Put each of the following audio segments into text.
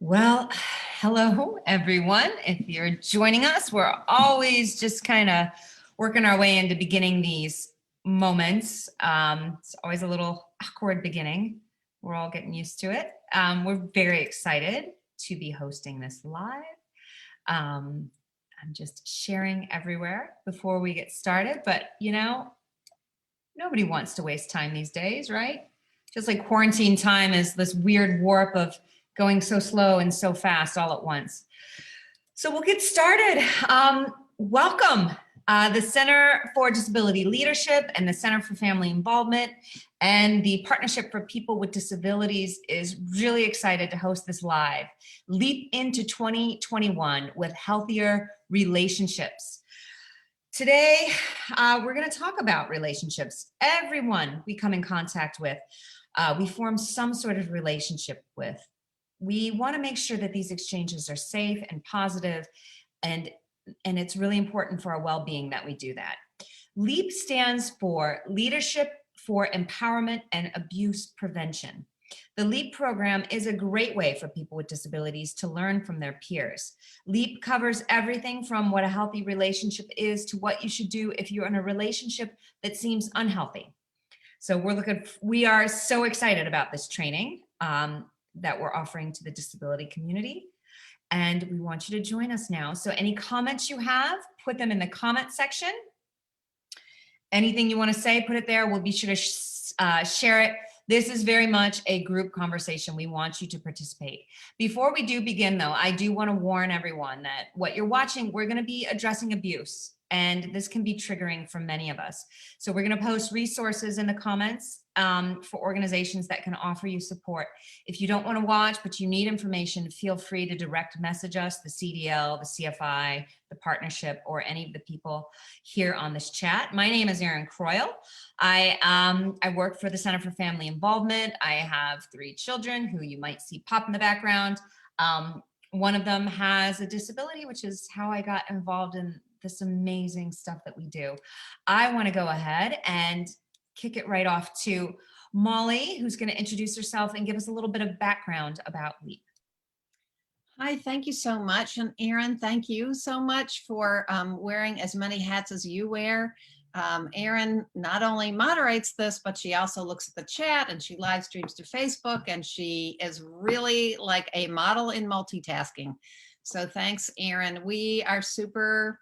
Well, hello, everyone. If you're joining us, we're always just kind of working our way into beginning these moments. It's always a little awkward beginning. We're all getting used to it. We're very excited to be hosting this live. I'm just sharing everywhere before we get started, but nobody wants to waste time these days, right? Just like quarantine time is this weird warp of going so slow and so fast all at once. So we'll get started. Welcome, the Center for Disability Leadership and the Center for Family Involvement and the Partnership for People with Disabilities is really excited to host this live. Leap into 2021 with healthier relationships. Today, we're going to talk about relationships. Everyone we come in contact with, we form some sort of relationship with. We want to make sure that these exchanges are safe and positive, and it's really important for our well-being that we do that. LEAP stands for Leadership for Empowerment and Abuse Prevention. The LEAP program is a great way for people with disabilities to learn from their peers. LEAP covers everything from what a healthy relationship is to what you should do if you're in a relationship that seems unhealthy. So we are so excited about this training that we're offering to the disability community. And we want you to join us now. So any comments you have, put them in the comment section. Anything you want to say, put it there. We'll be sure to share it. This is very much a group conversation. We want you to participate. Before we do begin, though, I do want to warn everyone that what you're watching, we're going to be addressing abuse, and this can be triggering for many of us. So we're going to post resources in the comments for organizations that can offer you support. If you don't want to watch, but you need information, feel free to direct message us, the CDL, the CFI, the partnership, or any of the people here on this chat. My name is Erin Croyle. I work for the Center for Family Involvement. I have 3 children who you might see pop in the background. One of them has a disability, which is how I got involved in this amazing stuff that we do. I want to go ahead and kick it right off to Molly, who's going to introduce herself and give us a little bit of background about LEAP. Hi, thank you so much. And Erin, thank you so much for wearing as many hats as you wear. Erin not only moderates this, but she also looks at the chat and she live streams to Facebook, and she is really like a model in multitasking. So thanks, Erin. We are super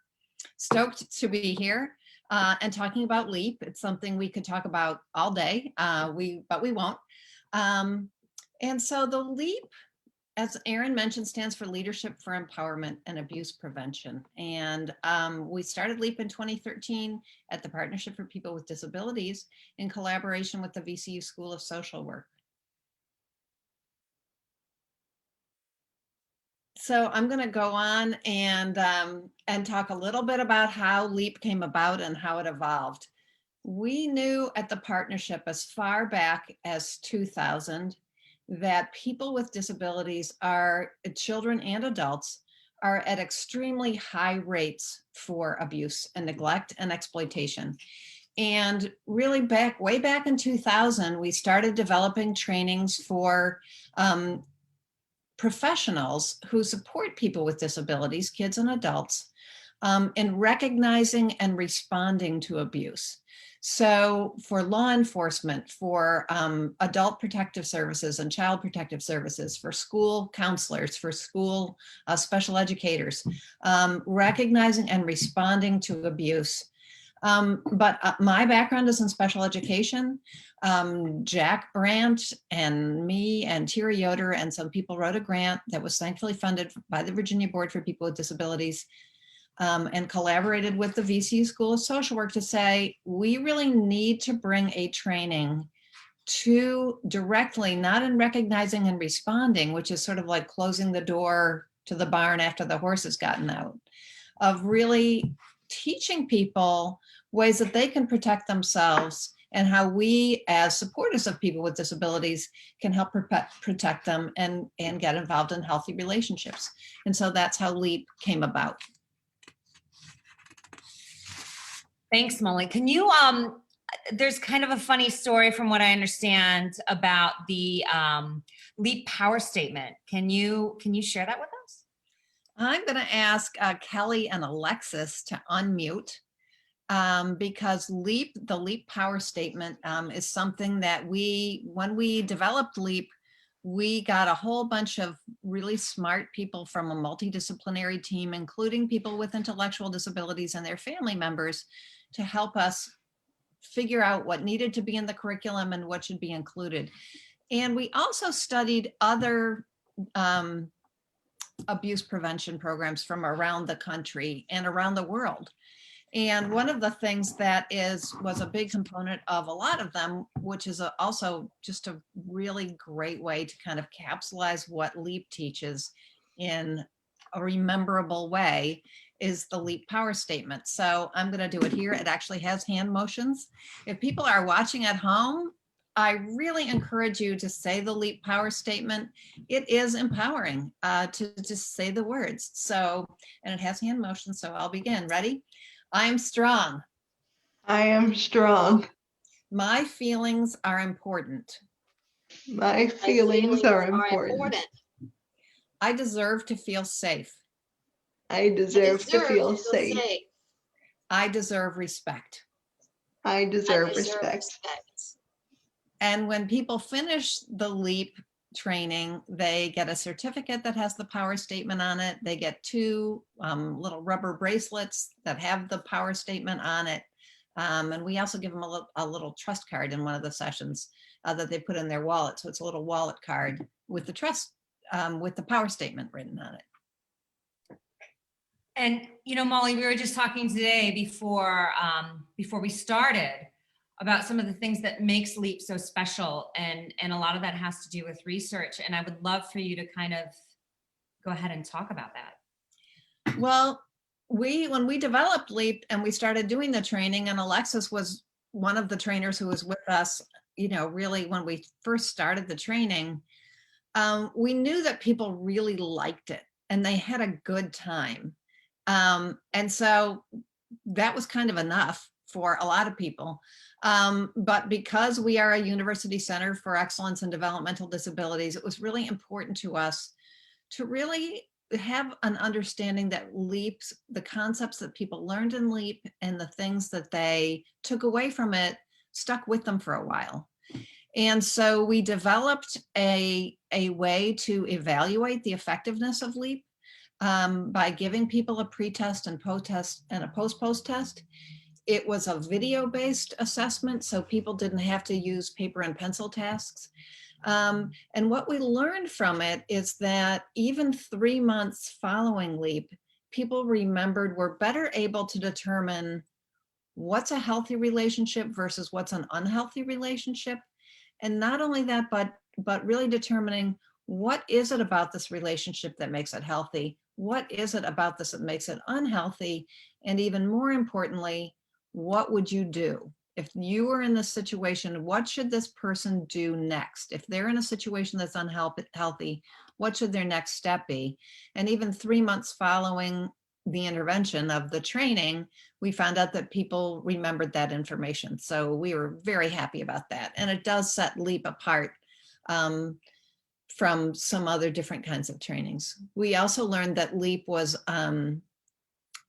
stoked to be here and talking about LEAP. It's something we could talk about all day, but we won't. And so the LEAP, as Erin mentioned, stands for Leadership for Empowerment and Abuse Prevention. And we started LEAP in 2013 at the Partnership for People with Disabilities in collaboration with the VCU School of Social Work. So I'm going to go on and talk a little bit about how LEAP came about and how it evolved. We knew at the partnership as far back as 2000 that people with disabilities, are children and adults, are at extremely high rates for abuse and neglect and exploitation. And really way back in 2000, we started developing trainings for professionals who support people with disabilities, kids and adults, in recognizing and responding to abuse. So for law enforcement, for adult protective services and child protective services, for school counselors, for school special educators, recognizing and responding to abuse. But my background is in special education. Jack Brandt and me and Terry Yoder and some people wrote a grant that was thankfully funded by the Virginia Board for People with Disabilities, and collaborated with the VCU School of Social Work to say, we really need to bring a training to directly, not in recognizing and responding, which is sort of like closing the door to the barn after the horse has gotten out, of really teaching people ways that they can protect themselves and how we as supporters of people with disabilities can help protect them and get involved in healthy relationships. And so that's how LEAP came about. Thanks, Molly. Can you, there's kind of a funny story from what I understand about the LEAP power statement. Can you share that with us? I'm going to ask Kelly and Alexis to unmute because the LEAP power statement is something that when we developed LEAP, we got a whole bunch of really smart people from a multidisciplinary team, including people with intellectual disabilities and their family members, to help us figure out what needed to be in the curriculum and what should be included. And we also studied other abuse prevention programs from around the country and around the world. And one of the things that was a big component of a lot of them, which is also just a really great way to kind of capsulize what LEAP teaches in a rememberable way, is the LEAP power statement. So I'm going to do it here. It actually has hand motions. If people are watching at home, I really encourage you to say the LEAP power statement. It is empowering to just say the words. So, and it has hand motions. So I'll begin. Ready? I'm strong. I am strong. My feelings are important. My feelings are important. I deserve to feel safe. I deserve to feel safe. I deserve respect. I deserve respect. And when people finish the LEAP training, they get a certificate that has the power statement on it. They get 2 little rubber bracelets that have the power statement on it. And we also give them a little trust card in one of the sessions that they put in their wallet. So it's a little wallet card with the trust, with the power statement written on it. And, you know, Molly, we were just talking today before we started about some of the things that makes LEAP so special. And a lot of that has to do with research. And I would love for you to kind of go ahead and talk about that. Well, when we developed LEAP and we started doing the training, and Alexis was one of the trainers who was with us, you know, really when we first started the training, we knew that people really liked it and they had a good time. And so that was kind of enough for a lot of people. But because we are a University Center for Excellence in Developmental Disabilities, it was really important to us to really have an understanding that LEAP's, the concepts that people learned in LEAP and the things that they took away from it stuck with them for a while. And so we developed a way to evaluate the effectiveness of LEAP by giving people a pre-test and post-test and a post-post test. It was a video-based assessment, so people didn't have to use paper and pencil tasks. And what we learned from it is that even 3 months following LEAP, people were better able to determine what's a healthy relationship versus what's an unhealthy relationship. And not only that, but really determining what is it about this relationship that makes it healthy? What is it about this that makes it unhealthy? And even more importantly, what would you do? If you were in this situation, what should this person do next? If they're in a situation that's unhealthy, what should their next step be? And even 3 months following the intervention of the training, we found out that people remembered that information. So we were very happy about that. And it does set LEAP apart from some other different kinds of trainings. We also learned that LEAP was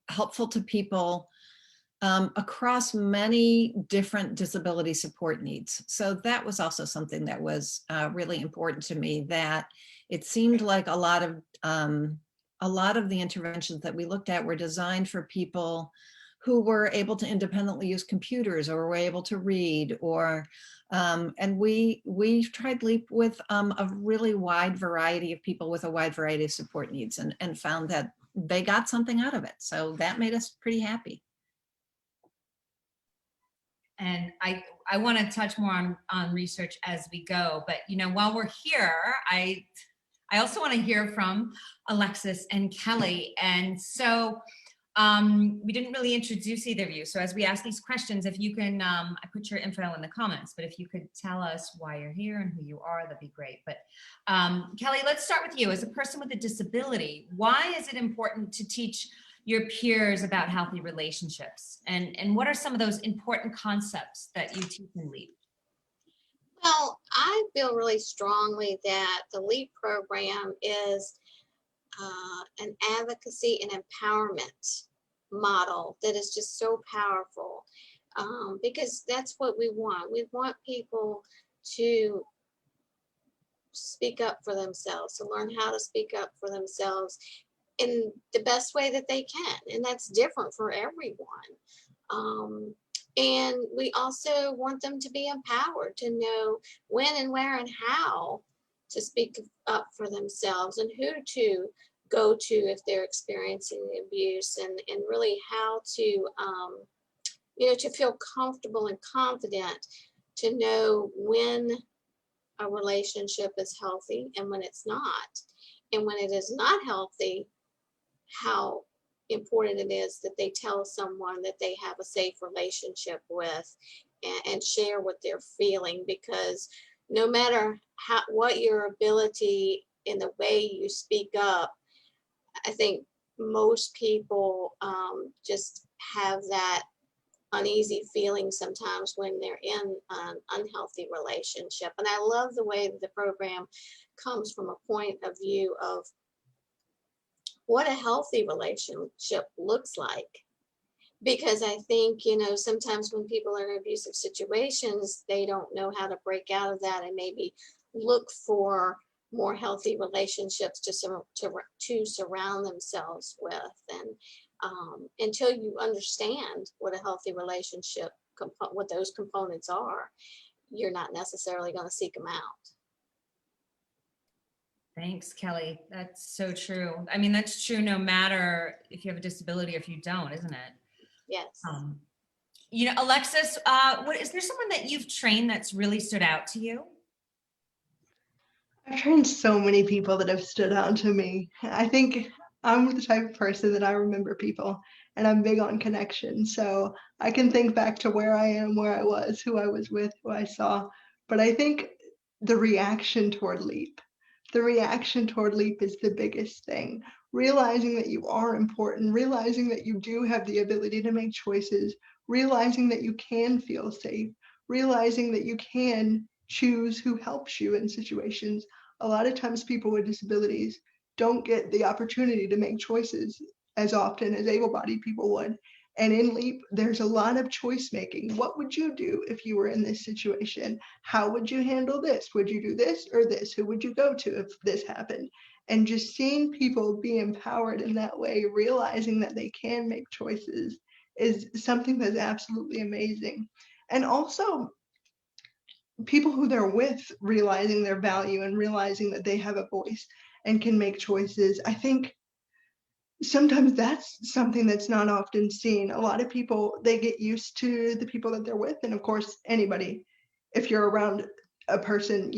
helpful to people across many different disability support needs. So that was also something that was really important to me, that it seemed like a lot of the interventions that we looked at were designed for people who were able to independently use computers or were able to read, or and we tried LEAP with a really wide variety of people with a wide variety of support needs, and found that they got something out of it. So that made us pretty happy. And I want to touch more on research as we go, but you know, while we're here, I also want to hear from Alexis and Kelly. And so we didn't really introduce either of you. So as we ask these questions, if you can, I put your info in the comments, but if you could tell us why you're here and who you are, that'd be great. But Kelly, let's start with you. As a person with a disability, why is it important to teach your peers about healthy relationships? And what are some of those important concepts that you teach in LEAP? Well, I feel really strongly that the LEAP program is an advocacy and empowerment model that is just so powerful, because that's what we want. We want people to speak up for themselves, to learn how to speak up for themselves in the best way that they can. And that's different for everyone. Um, and we also want them to be empowered to know when and where and how to speak up for themselves, and who to go to if they're experiencing abuse, and really how to, to feel comfortable and confident to know when a relationship is healthy and when it's not. And when it is not healthy, how important it is that they tell someone that they have a safe relationship with, and share what they're feeling, because no matter what your ability in the way you speak up, I think most people just have that uneasy feeling sometimes when they're in an unhealthy relationship. And I love the way that the program comes from a point of view of what a healthy relationship looks like. Because I think, sometimes when people are in abusive situations, they don't know how to break out of that and maybe look for more healthy relationships to surround themselves with. And until you understand what a healthy relationship, what those components are, you're not necessarily going to seek them out. Thanks, Kelly. That's so true. I mean, that's true no matter if you have a disability or if you don't, isn't it? Yes. Alexis, what is there someone that you've trained that's really stood out to you? I've trained so many people that have stood out to me. I think I'm the type of person that I remember people, and I'm big on connection. So I can think back to where I am, where I was, who I was with, who I saw. But I think the reaction toward LEAP, the reaction toward LEAP is the biggest thing. Realizing that you are important, realizing that you do have the ability to make choices, realizing that you can feel safe, realizing that you can choose who helps you in situations. A lot of times people with disabilities don't get the opportunity to make choices as often as able-bodied people would. And in LEAP, there's a lot of choice making. What would you do if you were in this situation? How would you handle this? Would you do this or this? Who would you go to if this happened? And just seeing people be empowered in that way, realizing that they can make choices, is something that's absolutely amazing. And also people who they're with realizing their value and realizing that they have a voice and can make choices. I think sometimes that's something that's not often seen. A lot of people, they get used to the people that they're with. And of course, anybody, if you're around a person,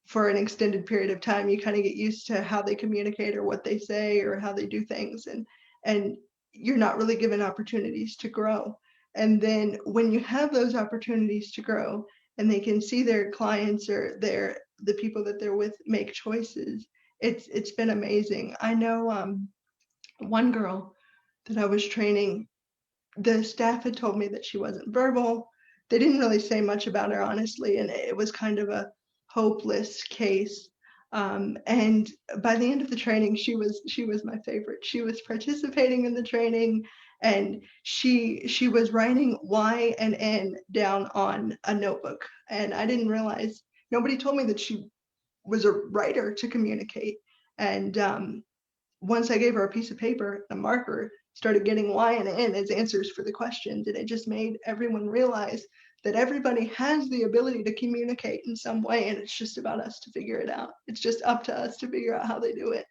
for an extended period of time, you kind of get used to how they communicate or what they say or how they do things. And you're not really given opportunities to grow. And then when you have those opportunities to grow and they can see their clients or the people that they're with make choices, it's been amazing. I know one girl that I was training, the staff had told me that she wasn't verbal. They didn't really say much about her, honestly, and it was kind of a hopeless case. And by the end of the training, she was my favorite. She was participating in the training, and she was writing Y and N down on a notebook. And I didn't realize, nobody told me that she was a writer to communicate. And once I gave her a piece of paper, a marker, started getting Y and N as answers for the questions. And it just made everyone realize that everybody has the ability to communicate in some way. And it's just about us to figure it out. It's just up to us to figure out how they do it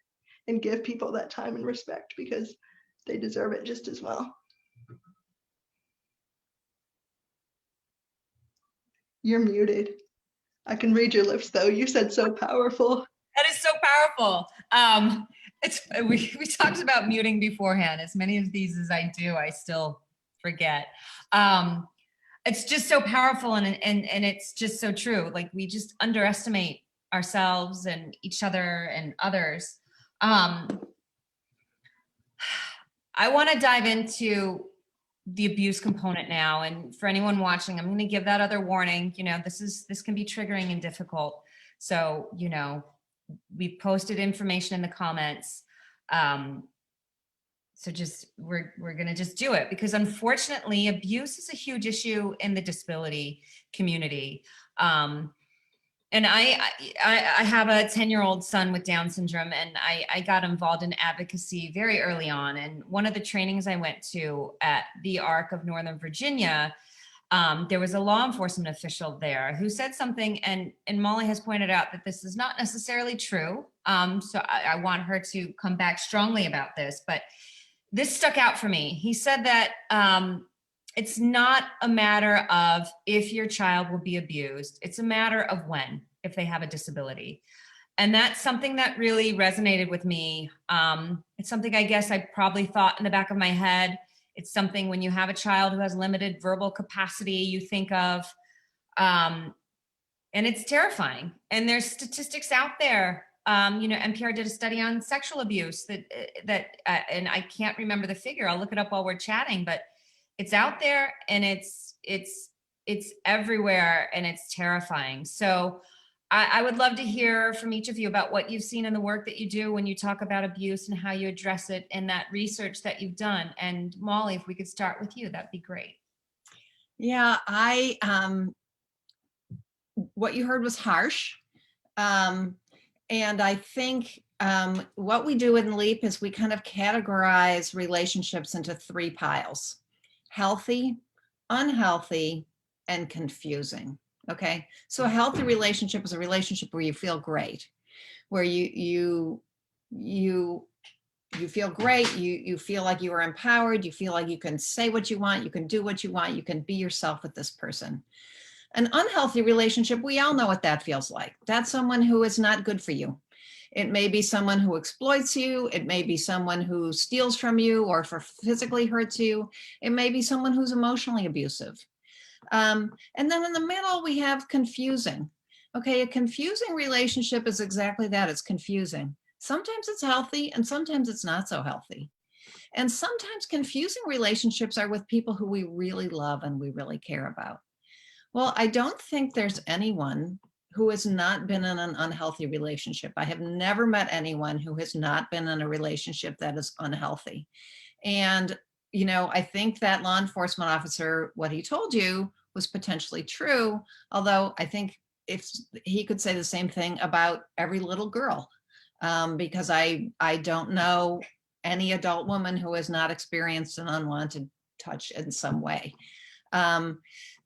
and give people that time and respect, because they deserve it just as well. You're muted. I can read your lips though. You said so powerful. That is so powerful. We talked about muting beforehand. As many of these as I do, I still forget. It's just so powerful, and it's just so true. Like, we just underestimate ourselves and each other and others. I want to dive into the abuse component now. And for anyone watching, I'm going to give that other warning. You know, this can be triggering and difficult. So, you know, we posted information in the comments. So just we're going to just do it, because unfortunately abuse is a huge issue in the disability community. And I have a 10-year-old son with Down syndrome, and I got involved in advocacy very early on. And one of the trainings I went to at the ARC of Northern Virginia, there was a law enforcement official there who said something, and Molly has pointed out that this is not necessarily true. So I want her to come back strongly about this, but this stuck out for me. He said that it's not a matter of if your child will be abused. It's a matter of when, if they have a disability. And that's something that really resonated with me. It's something I guess I probably thought in the back of my head. It's something when you have a child who has limited verbal capacity, you think of, and it's terrifying. And there's statistics out there. You know, NPR did a study on sexual abuse and I can't remember the figure. I'll look it up while we're chatting, but it's out there, and it's everywhere, and it's terrifying. So I would love to hear from each of you about what you've seen in the work that you do when you talk about abuse and how you address it in that research that you've done. And Molly, if we could start with you, that'd be great. Yeah, what you heard was harsh. And I think what we do in LEAP is we kind of categorize relationships into 3 piles: healthy, unhealthy, and confusing. Okay, so a healthy relationship is a relationship where you feel great, where you feel great, you feel like you are empowered, you feel like you can say what you want, you can do what you want, you can be yourself with this person. An unhealthy relationship, we all know what that feels like. That's someone who is not good for you. It may be someone who exploits you. It may be someone who steals from you or physically hurts you. It may be someone who's emotionally abusive. And then in the middle, we have confusing. Okay, a confusing relationship is exactly that. It's confusing. Sometimes it's healthy and sometimes it's not so healthy. And sometimes confusing relationships are with people who we really love and we really care about. Well, I don't think there's anyone who has not been in an unhealthy relationship. I have never met anyone who has not been in a relationship that is unhealthy. And, you know, I think that law enforcement officer, what he told you was potentially true, although I think if he could say the same thing about every little girl, because I don't know any adult woman who has not experienced an unwanted touch in some way.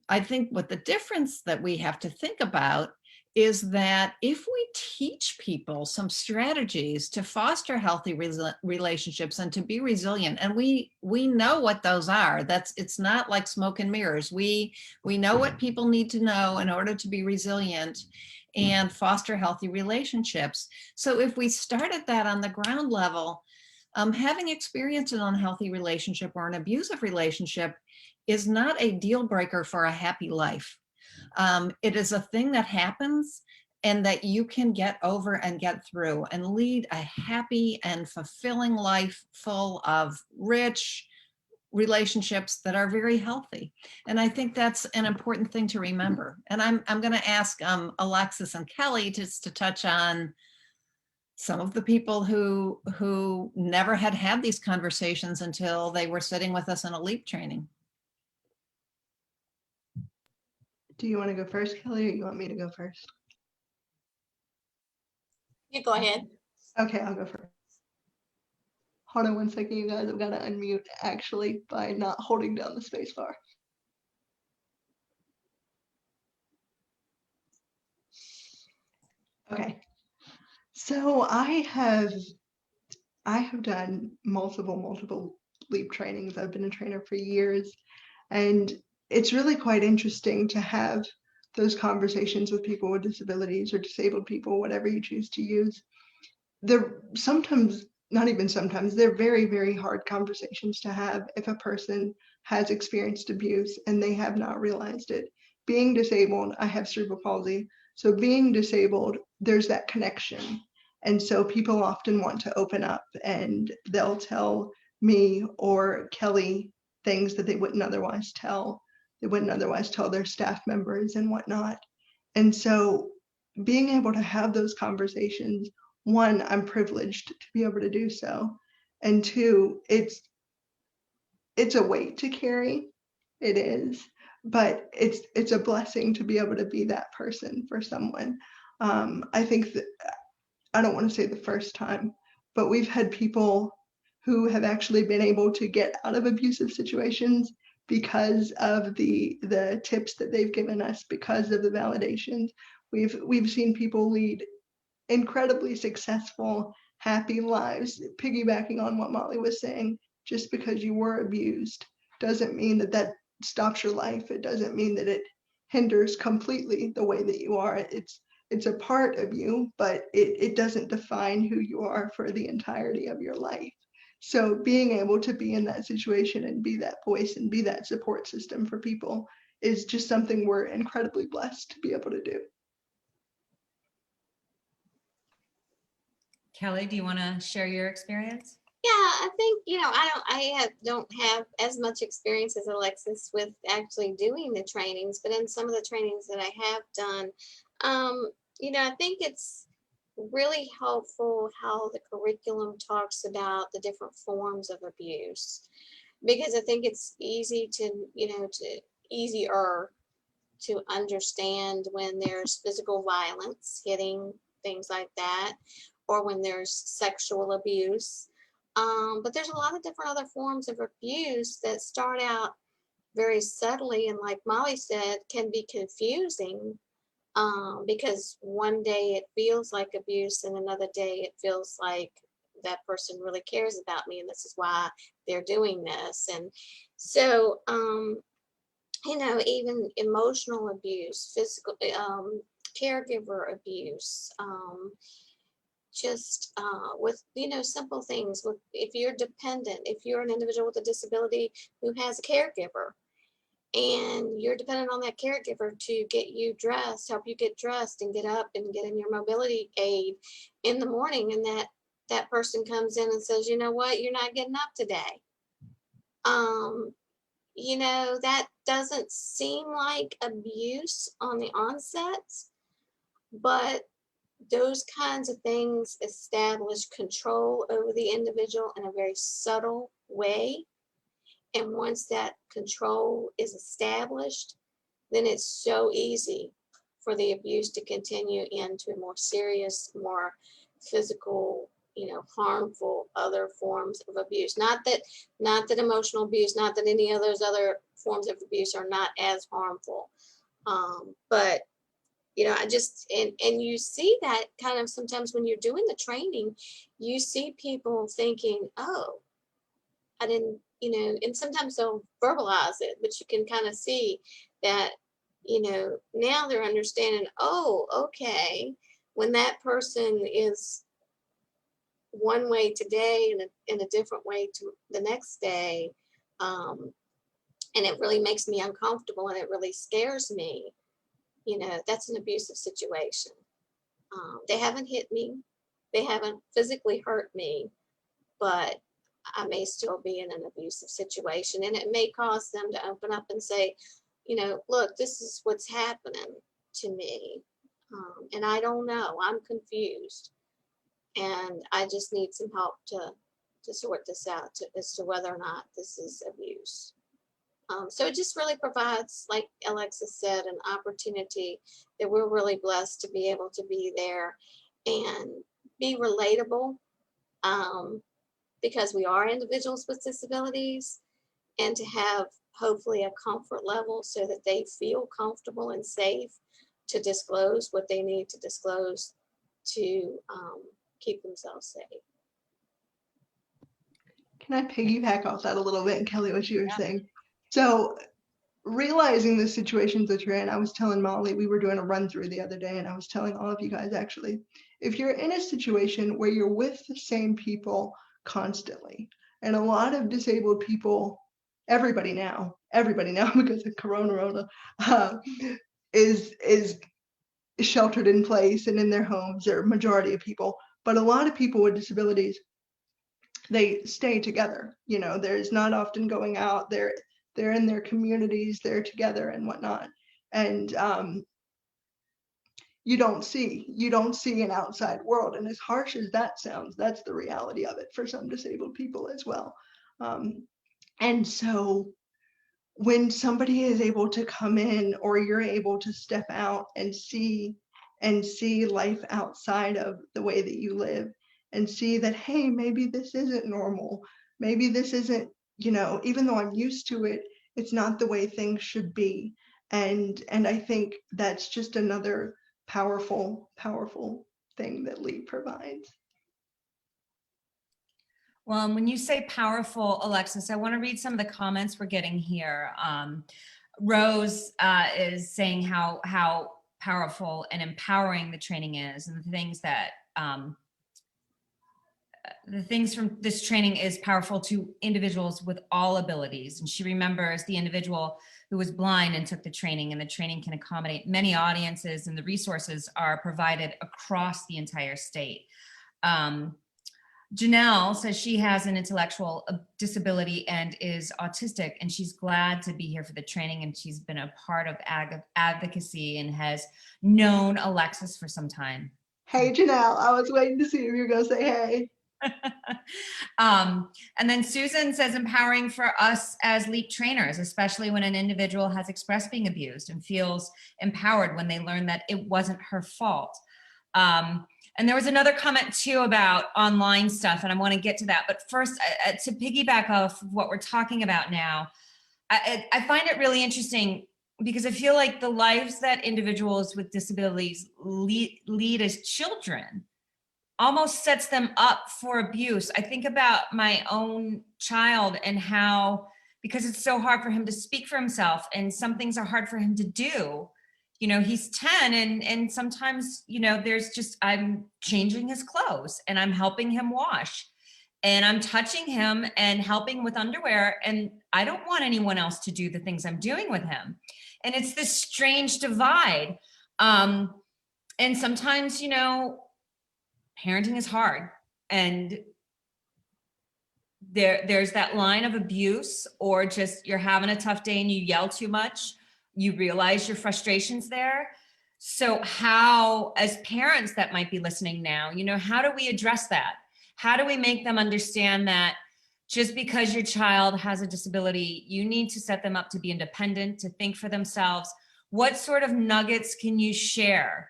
I think what the difference that we have to think about is that if we teach people some strategies to foster healthy relationships and to be resilient, and we know what those are, it's not like smoke and mirrors. We know what people need to know in order to be resilient and foster healthy relationships. So if we started that on the ground level, having experienced an unhealthy relationship or an abusive relationship is not a deal breaker for a happy life. It is a thing that happens and that you can get over and get through and lead a happy and fulfilling life full of rich relationships that are very healthy. And I think that's an important thing to remember. And I'm going to ask Alexis and Kelly just to touch on some of the people who never had these conversations until they were sitting with us in a LEAP training. Do you want to go first, Kelly, or you want me to go first? You go ahead. Okay, I'll go first. Hold on one second, you guys. I've got to unmute actually by not holding down the space bar. Okay. So I have done multiple LEAP trainings. I've been a trainer for years, and it's really quite interesting to have those conversations with people with disabilities or disabled people, whatever you choose to use. They're sometimes, not even sometimes, they're very, very hard conversations to have if a person has experienced abuse and they have not realized it. Being disabled, I have cerebral palsy, so being disabled, there's that connection. And so people often want to open up and they'll tell me or Kelly things that they wouldn't otherwise tell. They wouldn't otherwise tell their staff members and whatnot. And so being able to have those conversations, one, I'm privileged to be able to do so. And two, it's a weight to carry. It is, but it's a blessing to be able to be that person for someone. I think that, I don't want to say the first time, but we've had people who have actually been able to get out of abusive situations because of the tips that they've given us, because of the validations. We've seen people lead incredibly successful, happy lives. Piggybacking on what Molly was saying, just because you were abused doesn't mean that that stops your life. It doesn't mean that it hinders completely the way that you are. It's a part of you, but it doesn't define who you are for the entirety of your life. So being able to be in that situation and be that voice and be that support system for people is just something we're incredibly blessed to be able to do. Kelly, do you want to share your experience? Yeah, I think, I don't have as much experience as Alexis with actually doing the trainings, but in some of the trainings that I have done, I think it's really helpful how the curriculum talks about the different forms of abuse, because I think it's easier to understand when there's physical violence, hitting, things like that, or when there's sexual abuse. But there's a lot of different other forms of abuse that start out very subtly, and like Molly said, can be confusing, because one day it feels like abuse and another day it feels like that person really cares about me and this is why they're doing this. And so, even emotional abuse, physical, caregiver abuse, just with simple things. With, if you're dependent, if you're an individual with a disability who has a caregiver, and you're dependent on that caregiver to get you dressed, help you get dressed and get up and get in your mobility aid in the morning, and that person comes in and says, you know what, you're not getting up today. That doesn't seem like abuse on the onset, but those kinds of things establish control over the individual in a very subtle way. And once that control is established, then it's so easy for the abuse to continue into more serious, more physical, harmful other forms of abuse. Not that emotional abuse, not that any of those other forms of abuse are not as harmful. But I just, and you see that kind of sometimes when you're doing the training, you see people thinking, oh, I didn't, and sometimes they'll verbalize it, but you can kind of see that, now they're understanding, oh, okay, when that person is one way today and in a different way to the next day, and it really makes me uncomfortable and it really scares me, that's an abusive situation. They haven't hit me, they haven't physically hurt me, but I may still be in an abusive situation, and it may cause them to open up and say, look, this is what's happening to me. And I don't know, I'm confused. And I just need some help to sort this out as to whether or not this is abuse. So it just really provides, like Alexis said, an opportunity that we're really blessed to be able to be there and be relatable, because we are individuals with disabilities, and to have hopefully a comfort level so that they feel comfortable and safe to disclose what they need to disclose to keep themselves safe. Can I piggyback off that a little bit, Kelly, what you were saying? So realizing the situations that you're in, I was telling Molly, we were doing a run through the other day, and I was telling all of you guys, actually, if you're in a situation where you're with the same people constantly, and a lot of disabled people, everybody now because of corona, is sheltered in place and in their homes, or majority of people, but a lot of people with disabilities they stay together. You know, there's not often going out. They're in their communities, they're together and whatnot. And you don't see an outside world. And as harsh as that sounds, that's the reality of it for some disabled people as well. And so when somebody is able to come in, or you're able to step out and see life outside of the way that you live, and see that, hey, maybe this isn't normal, maybe this isn't, you know, even though I'm used to it, it's not the way things should be. And I think that's just another powerful thing that LEAD provides. Well, and when you say powerful, Alexis, I want to read some of the comments we're getting here. Rose is saying how powerful and empowering the training is, and the things that the things from this training is powerful to individuals with all abilities. And she remembers the individual who was blind and took the training, and the training can accommodate many audiences, and the resources are provided across the entire state. Janelle says she has an intellectual disability and is autistic, and she's glad to be here for the training, and she's been a part of advocacy and has known Alexis for some time. Hey, Janelle, I was waiting to see if you were going to say hey. And then Susan says empowering for us as LEAP trainers, especially when an individual has expressed being abused and feels empowered when they learn that it wasn't her fault. And there was another comment too about online stuff, and I want to get to that. But first, to piggyback off of what we're talking about now, I find it really interesting because I feel like the lives that individuals with disabilities lead as children almost sets them up for abuse. I think about my own child and how, because it's so hard for him to speak for himself and some things are hard for him to do. You know, he's 10 and sometimes, you know, there's just, I'm changing his clothes and I'm helping him wash and I'm touching him and helping with underwear. And I don't want anyone else to do the things I'm doing with him. And it's this strange divide. And sometimes, you know, parenting is hard, and there's that line of abuse, or just you're having a tough day and you yell too much, you realize your frustrations there. So how, as parents that might be listening now, you know, how do we address that? How do we make them understand that just because your child has a disability, you need to set them up to be independent, to think for themselves? What sort of nuggets can you share?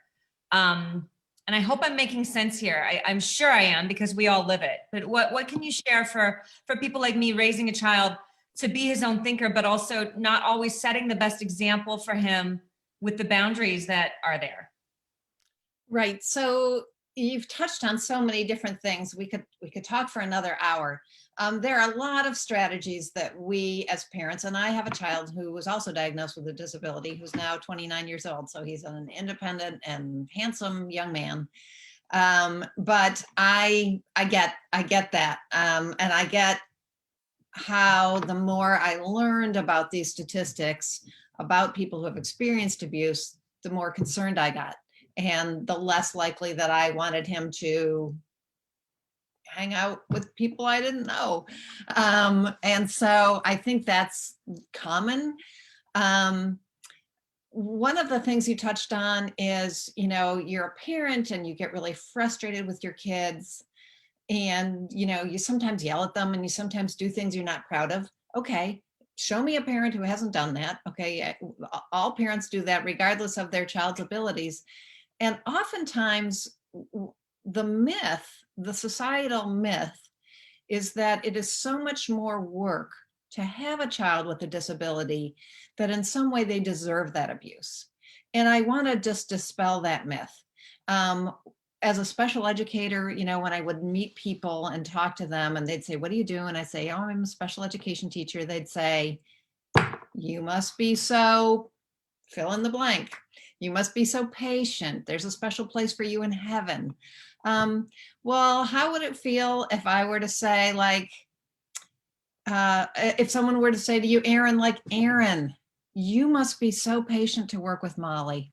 And I hope I'm making sense here. I'm sure I am, because we all live it. But what can you share for people like me raising a child to be his own thinker, but also not always setting the best example for him with the boundaries that are there? Right. So you've touched on so many different things. We could talk for another hour. There are a lot of strategies that we as parents, and I have a child who was also diagnosed with a disability, who's now 29 years old. So he's an independent and handsome young man. But I get that. And I get how the more I learned about these statistics, about people who have experienced abuse, the more concerned I got, and the less likely that I wanted him to hang out with people I didn't know. And so I think that's common. One of the things you touched on is, you know, you're a parent and you get really frustrated with your kids, and, you know, you sometimes yell at them and you sometimes do things you're not proud of. Okay, show me a parent who hasn't done that. Okay, all parents do that regardless of their child's abilities. And oftentimes the myth, the societal myth, is that it is so much more work to have a child with a disability that in some way they deserve that abuse. And I want to just dispel that myth. As a special educator, you know, when I would meet people and talk to them and they'd say, "What do you do?" And I say, "Oh, I'm a special education teacher." They'd say, "You must be so fill in the blank. You must be so patient. There's a special place for you in heaven." Well, how would it feel if I were to say, like, if someone were to say to you, "Aaron, like, Aaron, you must be so patient to work with Molly.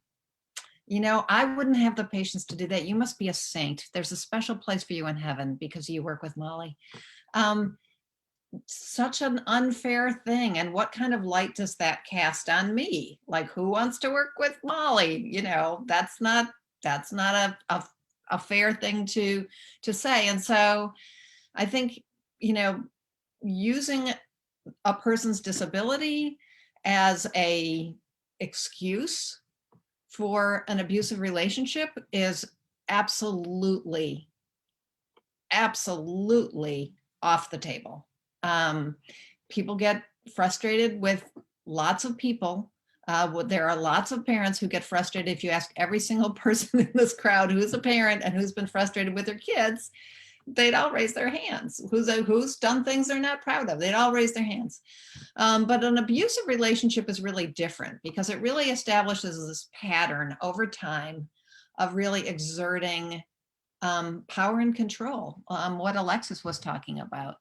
You know, I wouldn't have the patience to do that. You must be a saint. There's a special place for you in heaven because you work with Molly." Such an unfair thing. And what kind of light does that cast on me? Like, who wants to work with Molly? You know, that's not a fair thing to say. And so I think, you know, using a person's disability as a excuse for an abusive relationship is absolutely off the table. People get frustrated with lots of people. There are lots of parents who get frustrated. If you ask every single person in this crowd who's a parent and who's been frustrated with their kids, they'd all raise their hands. Who's done things they're not proud of, they'd all raise their hands. But an abusive relationship is really different because it really establishes this pattern over time of really exerting power and control, what Alexis was talking about.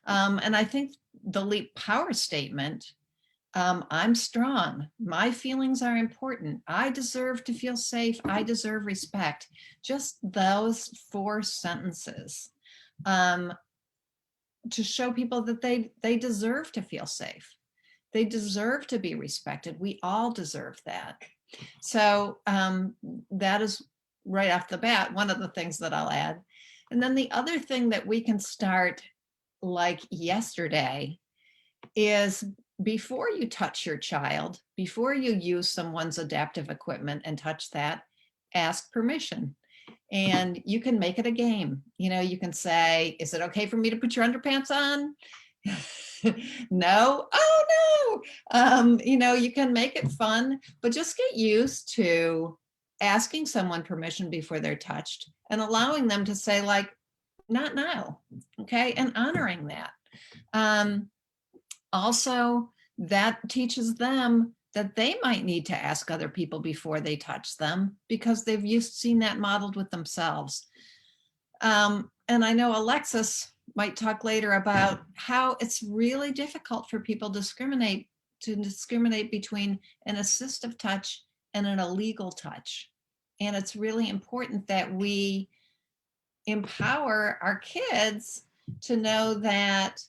And I think the LEAP power statement, I'm strong, my feelings are important, I deserve to feel safe, I deserve respect. Just those 4 sentences to show people that they deserve to feel safe. They deserve to be respected. We all deserve that. So that is right off the bat, one of the things that I'll add. And then the other thing that we can start like yesterday is before you touch your child, before you use someone's adaptive equipment and touch that, ask permission. And you can make it a game. You know, you can say, is it okay for me to put your underpants on? No. Oh no. You know, you can make it fun, but just get used to asking someone permission before they're touched and allowing them to say like, not now. Okay. And honoring that. Also, that teaches them that they might need to ask other people before they touch them because they've seen that modeled with themselves. And I know Alexis might talk later about how it's really difficult for people to discriminate between an assistive touch and an illegal touch. And it's really important that we empower our kids to know that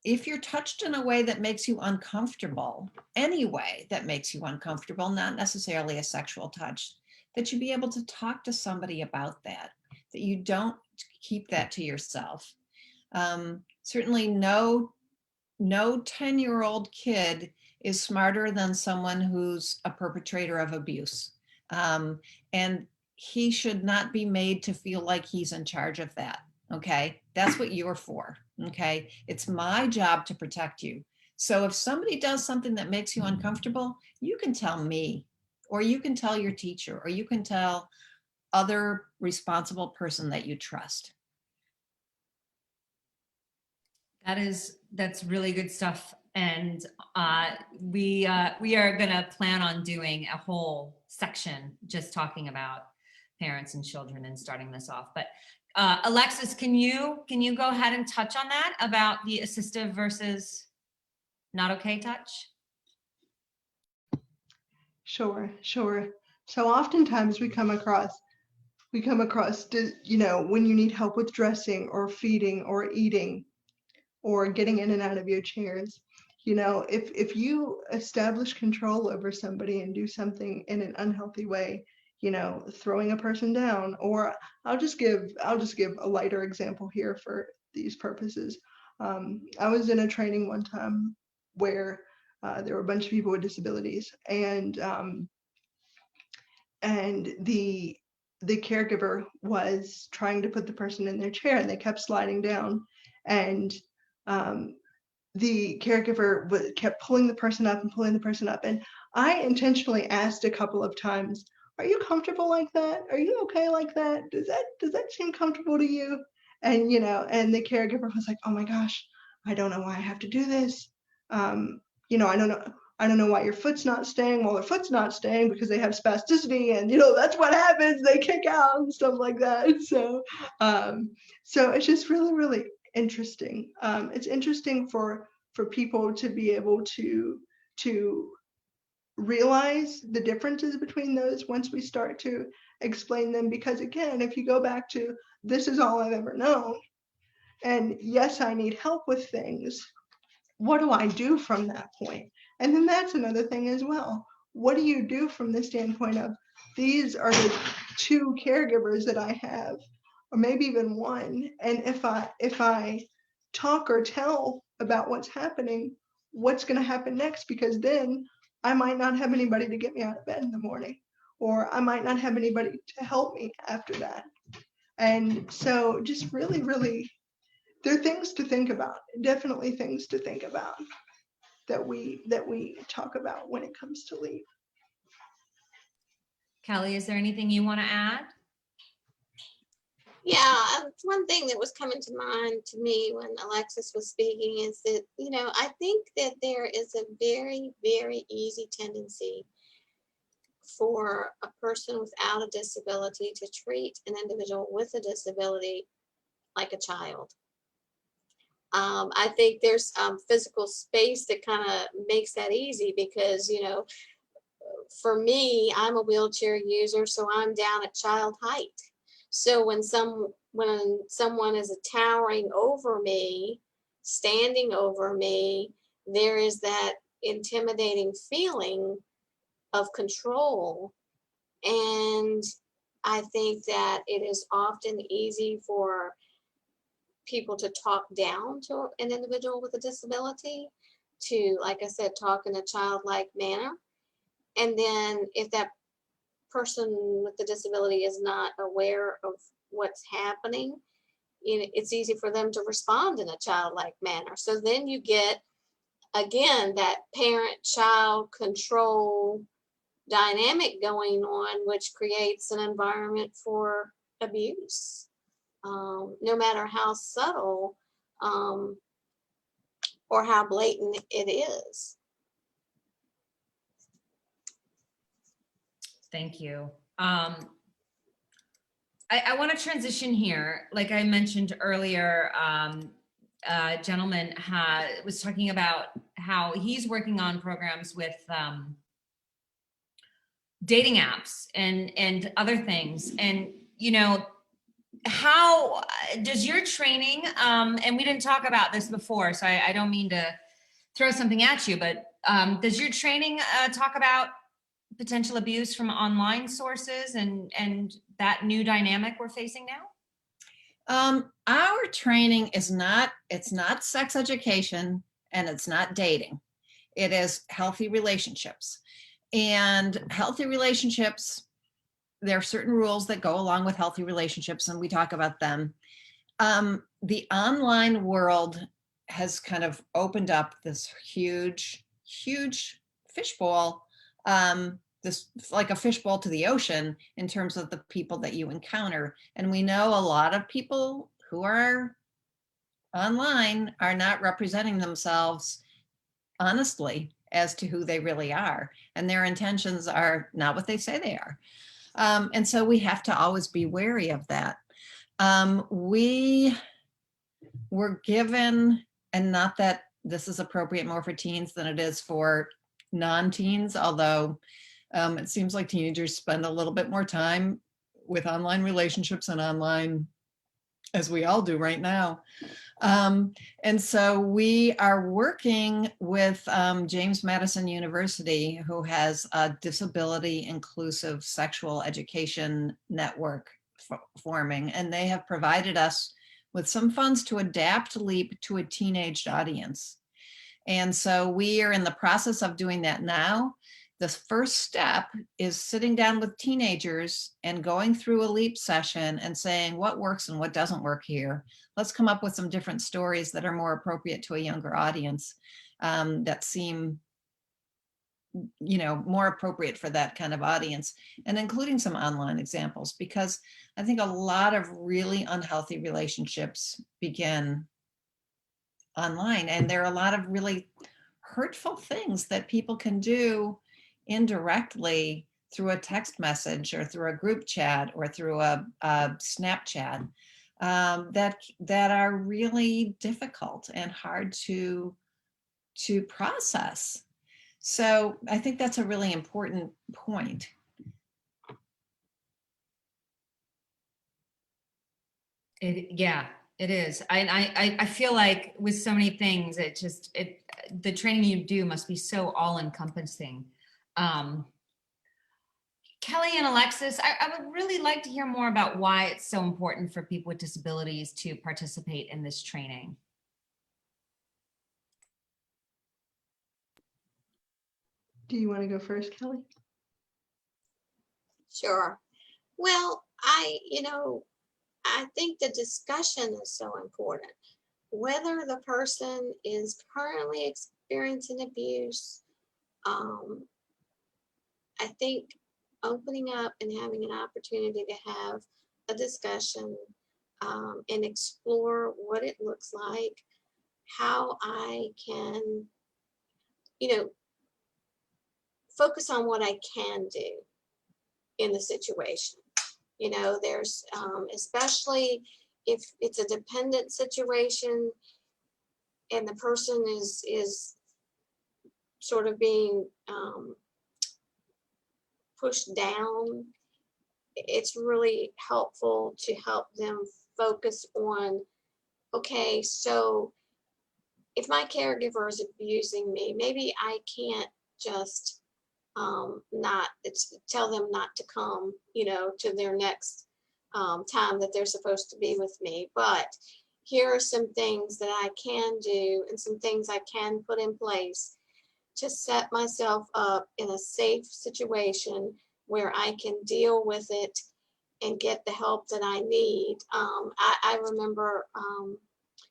if you're touched in a way that makes you uncomfortable, any way that makes you uncomfortable, not necessarily a sexual touch, that you be able to talk to somebody about that you don't keep that to yourself. Certainly no 10-year-old kid is smarter than someone who's a perpetrator of abuse. And he should not be made to feel like he's in charge of that. Okay, that's what you're for. Okay, it's my job to protect you. So if somebody does something that makes you uncomfortable, you can tell me, or you can tell your teacher, or you can tell other responsible person that you trust. That's really good stuff. And we are gonna plan on doing a whole section just talking about parents and children and starting this off. But Alexis, can you go ahead and touch on that about the assistive versus not okay touch? Sure. So oftentimes we come across, you know, when you need help with dressing or feeding or eating or getting in and out of your chairs, you know, if you establish control over somebody and do something in an unhealthy way, you know, throwing a person down, or I'll just give a lighter example here for these purposes. I was in a training one time where there were a bunch of people with disabilities, and the caregiver was trying to put the person in their chair, and they kept sliding down, and the caregiver kept pulling the person up and pulling the person up. And I intentionally asked a couple of times, are you comfortable like that? Are you okay like that? Does that seem comfortable to you? And, you know, and the caregiver was like, oh my gosh, I don't know why I have to do this. You know, I don't know why your foot's not staying. Well, their foot's not staying because they have spasticity, and, you know, that's what happens. They kick out and stuff like that. So it's just really, really interesting. It's interesting for people to be able to realize the differences between those once we start to explain them, because again, if you go back to this is all I've ever known, And yes, I need help with things. What do I do from that point? And then that's another thing as well. What do you do from the standpoint of these are the two caregivers that I have, or maybe even one. And if I talk or tell about what's happening, what's going to happen next? Because then I might not have anybody to get me out of bed in the morning, or I might not have anybody to help me after that. And so just really, really, there are things to think about, definitely things to think about that we talk about when it comes to leave. Kelly, is there anything you want to add? Yeah, one thing that was coming to mind to me when Alexis was speaking is that, I think that there is a very, very easy tendency for a person without a disability to treat an individual with a disability like a child. I think there's physical space that kind of makes that easy because, for me, I'm a wheelchair user, so I'm down at child height. So when someone is towering over me, standing over me, there is that intimidating feeling of control. And I think that it is often easy for people to talk down to an individual with a disability, to, like I said, talk in a childlike manner. And then if that person with the disability is not aware of what's happening, it's easy for them to respond in a childlike manner. So then you get, again, that parent-child control dynamic going on, which creates an environment for abuse, no matter how subtle or how blatant it is. Thank you. I want to transition here. Like I mentioned earlier, a gentleman was talking about how he's working on programs with dating apps and other things. And, how does your training, and we didn't talk about this before, so I don't mean to throw something at you, but does your training talk about potential abuse from online sources and that new dynamic we're facing now? Our training it's not sex education and it's not dating. It is healthy relationships. And healthy relationships, there are certain rules that go along with healthy relationships, and we talk about them. The online world has kind of opened up this huge, huge fishbowl, this like a fishbowl to the ocean in terms of the people that you encounter. And we know a lot of people who are online are not representing themselves honestly as to who they really are. And their intentions are not what they say they are. And so we have to always be wary of that. We were given, and not that this is appropriate more for teens than it is for non-teens, although it seems like teenagers spend a little bit more time with online relationships and online, as we all do right now. And so we are working with James Madison University, who has a disability inclusive sexual education network forming, and they have provided us with some funds to adapt LEAP to a teenaged audience. And so we are in the process of doing that now. The first step is sitting down with teenagers and going through a LEAP session and saying what works and what doesn't work here. Let's come up with some different stories that are more appropriate to a younger audience, that seem, more appropriate for that kind of audience, and including some online examples, because I think a lot of really unhealthy relationships begin online, and there are a lot of really hurtful things that people can do indirectly through a text message or through a group chat or through a Snapchat, that are really difficult and hard to process. So I think that's a really important point. Yeah, it is. I feel like with so many things, the training you do must be so all encompassing. Um, Kelly and Alexis, I would really like to hear more about why it's so important for people with disabilities to participate in this training. Do you want to go first, Kelly? Sure. Well, I think the discussion is so important. Whether the person is currently experiencing abuse, I think opening up and having an opportunity to have a discussion and explore what it looks like, how I can, focus on what I can do in the situation. There's especially if it's a dependent situation and the person is sort of being pushed down, it's really helpful to help them focus on, okay, so if my caregiver is abusing me, maybe I can't just not tell them not to come, to their next time that they're supposed to be with me. But here are some things that I can do and some things I can put in place to set myself up in a safe situation where I can deal with it and get the help that I need. I remember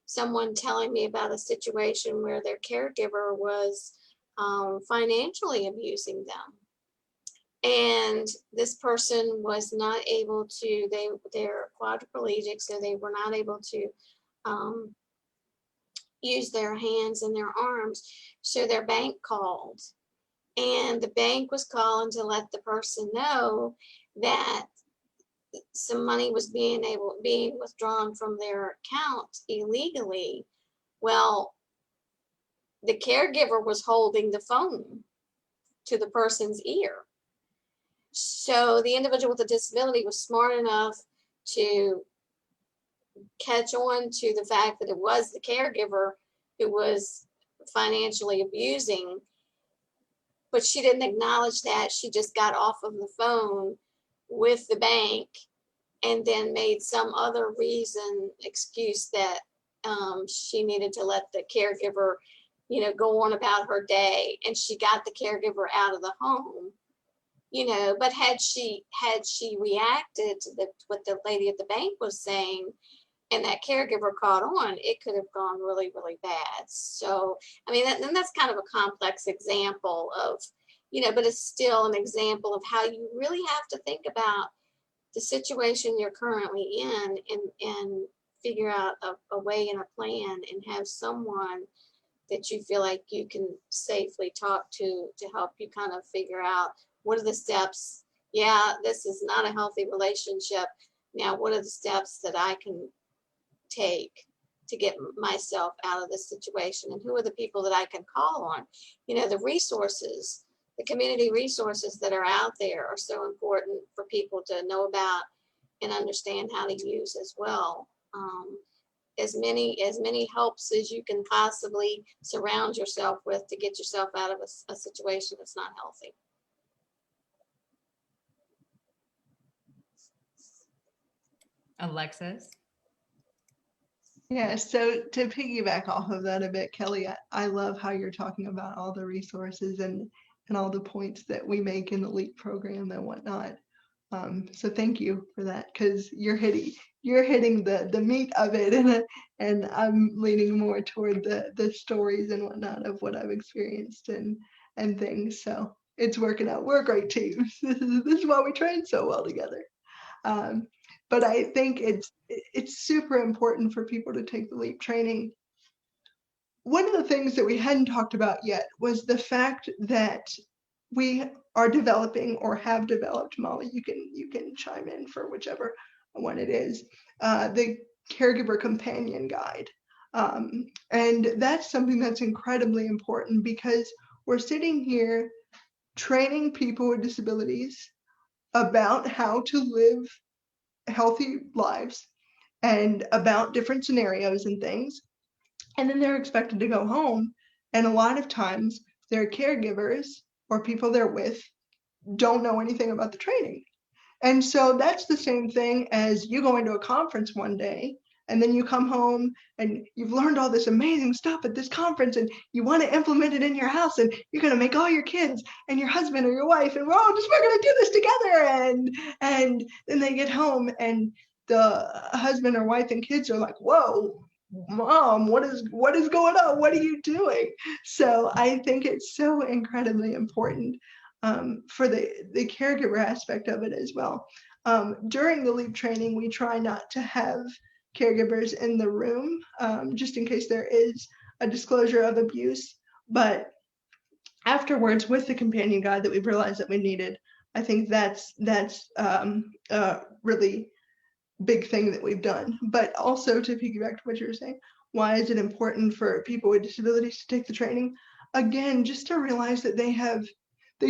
someone telling me about a situation where their caregiver was financially abusing them. And this person was not able to, they're quadriplegic, so they were not able to use their hands and their arms. So their bank called, and the bank was calling to let the person know that some money was being withdrawn from their account illegally. Well, the caregiver was holding the phone to the person's ear. So the individual with a disability was smart enough to catch on to the fact that it was the caregiver who was financially abusing, but she didn't acknowledge that. She just got off of the phone with the bank and then made some other excuse that she needed to let the caregiver, go on about her day, and she got the caregiver out of the home. But had she reacted to what the lady at the bank was saying, and that caregiver caught on, it could have gone really, really bad. So, I mean, that's kind of a complex example of, but it's still an example of how you really have to think about the situation you're currently in and figure out a way and a plan and have someone that you feel like you can safely talk to help you kind of figure out what are the steps. Yeah, this is not a healthy relationship. Now, what are the steps that I can take to get myself out of this situation? And who are the people that I can call on? The resources, the community resources that are out there are so important for people to know about and understand how to use as well. As many helps as you can possibly surround yourself with to get yourself out of a situation that's not healthy. Alexis? Yeah, so to piggyback off of that a bit, Kelly, I love how you're talking about all the resources and all the points that we make in the LEAP program and whatnot. So thank you for that, because you're hitting the meat of it, and I'm leaning more toward the stories and whatnot of what I've experienced and things. So it's working out. We're a great team. This is why we train so well together. But I think it's super important for people to take the LEAP training. One of the things that we hadn't talked about yet was the fact that we are developing or have developed, Molly, you can chime in for whichever one it is, the caregiver companion guide. And that's something that's incredibly important because we're sitting here training people with disabilities about how to live healthy lives and about different scenarios and things. And then they're expected to go home. And a lot of times their caregivers or people they're with don't know anything about the training. And so that's the same thing as you going to a conference one day and then you come home and you've learned all this amazing stuff at this conference and you want to implement it in your house and you're going to make all your kids and your husband or your wife and we're going to do this together. And then they get home and the husband or wife and kids are like, whoa, Mom, what is going on? What are you doing? So I think it's so incredibly important for the caregiver aspect of it as well. During the LEAP training, we try not to have caregivers in the room, just in case there is a disclosure of abuse. But afterwards, with the companion guide that we've realized that we needed, I think that's a really big thing that we've done. But also to piggyback to what you were saying, why is it important for people with disabilities to take the training? Again, just to realize that they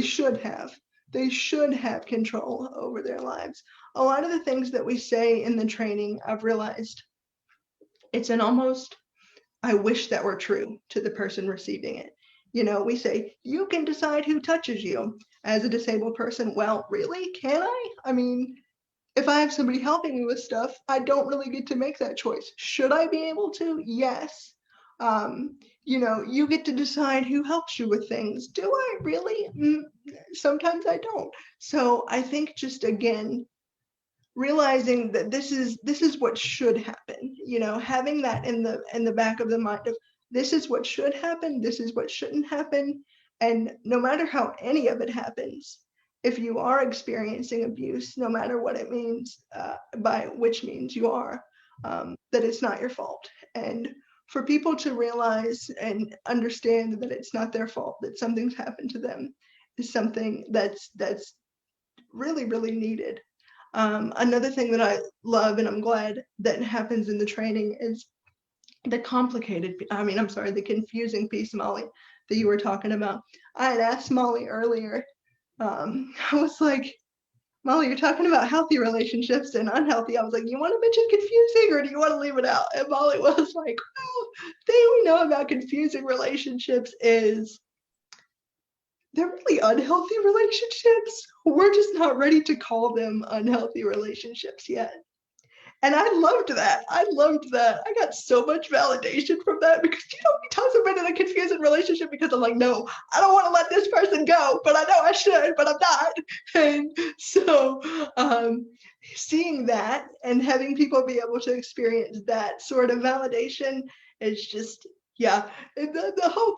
should have control over their lives. A lot of the things that we say in the training, I've realized it's an almost, I wish that were true to the person receiving it. You know, we say, you can decide who touches you as a disabled person. Well, really? Can I? I mean, if I have somebody helping me with stuff, I don't really get to make that choice. Should I be able to? Yes. You know, you get to decide who helps you with things. Do I really? Sometimes I don't. So I think just again, realizing that this is what should happen. You know, having that in the back of the mind of this is what should happen, this is what shouldn't happen, and no matter how any of it happens, if you are experiencing abuse, no matter what it means, by which means you are, that it's not your fault. And for people to realize and understand that it's not their fault, that something's happened to them, is something that's really, really needed. Another thing that I love and I'm glad that happens in the training is the the confusing piece, Molly, that you were talking about. I had asked Molly earlier, I was like, Molly, you're talking about healthy relationships and unhealthy. I was like, you want to mention confusing or do you want to leave it out? And Molly was like, well, the thing we know about confusing relationships is they're really unhealthy relationships. We're just not ready to call them unhealthy relationships yet. And I loved that. I got so much validation from that because sometimes I'm in a confusing relationship because I'm like, no, I don't want to let this person go, but I know I should, but I'm not. And so seeing that and having people be able to experience that sort of validation is just, yeah, the whole